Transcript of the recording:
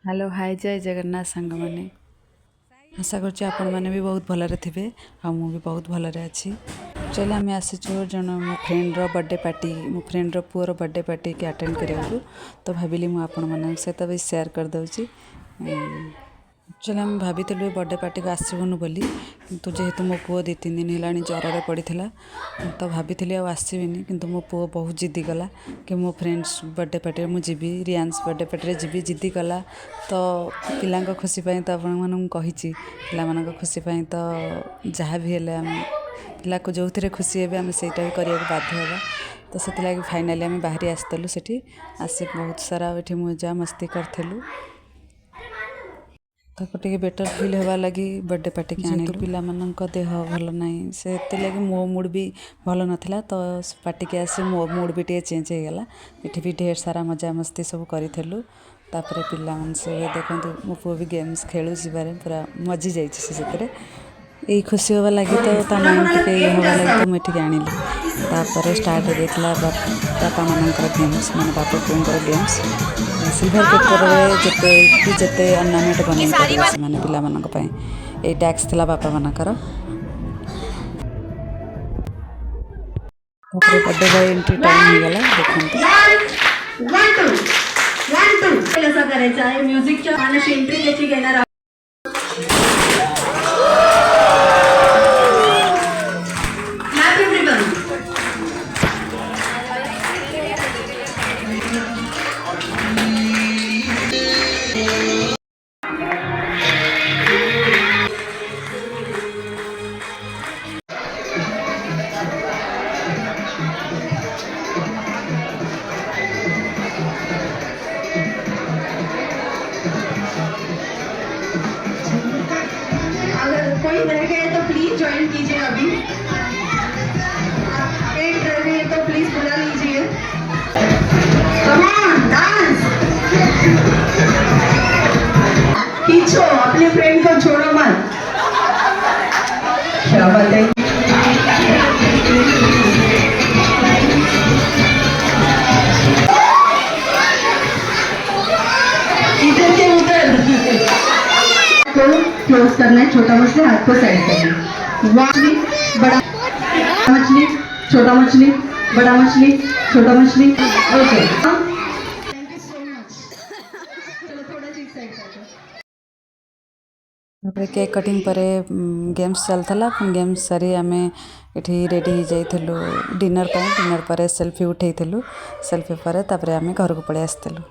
Hello hi जय जगन्नाथ सांग मैंने आशा करुँच आपण मैंने भी बहुत भलरे थे भी बहुत भलरे अच्छी। चलिए आम आसीचु जन मो फ्रेंड्र बर्थडे पार्टी मो फ्रेंड्र पुअर बर्थडे पार्टी के अटेंड करा तो भाविली मुझे आपण मान सहित भी सेयार करदे। चलिए आम भाभी बर्थडे पार्टी को आसबुनु बोली किंतु जेहेतु मो पुओ 2-3 दिन है ज्वर पड़ा तो भाभी आसबिनी किंतु मो पुओ बहुत जिद्दी कला कि मो फ्रेंड्स बर्थडे पार्टी में मुझे रियांस बर्थडे पार्टी में जी जिद्दी कला तो पिला खुशी तो आपण कही पिला खुशी तो जहाँ भी है आम पिला को जो थे खुशी है आम से करने बाध्य होगा तो से लगे फाइनाली आम बाहरी आसलु से आसी बहुत सारा ये मजा मस्ती करूँ ताको टे बेटर फिल होगा लगी बर्थडे पार्टी के आनी पिला देह भल ना से लगे मो मूड भी भल नाला तो पार्टी के आसी मो मूड भी टे चेंज हो गला ये भी ढेर सारा मजा मस्ती सब करूँ तापर पिला से देखो मो पु भी गेम्स खेलु पूरा मजी जाइए यही खुशी होगा लगी तो माइंड टे होगा लगी तो मुझे आनिली तापर स्टार्ट हो जाता बापा मानकर गेम्स मैंने बापा पुओं गेम्स सिल्वर पेपर जिते जिते अर्नामेंट बन पारे पिला टैक्स थिला बापा मानकर बर्थडे बॉय एंट्री टाइम हो गला देखते म्यूजिक एंट्री त्याची घेणार कोई रह गए तो प्लीज ज्वाइन कीजिए अभी एक रह गए तो प्लीज बुला लीजिए कम ऑन डांस खींचो अपने फ्रेंड को छोड़ो मत क्या बात है इधर के उधर क्लोज करना है छोटा मछली हाथ को साइड करना मछली बड़ा मछली छोटा मछली बड़ा मछली छोटा मछली okay thank you so much चलो थोड़ा सी साइड कर केक कटिंग पर गेम्स चलता गेम्स सारी आम ये रेडी हो जाइलु डिनर पर सेल्फी उठेलु सेल्फी पर आम घर को पलि आसलु।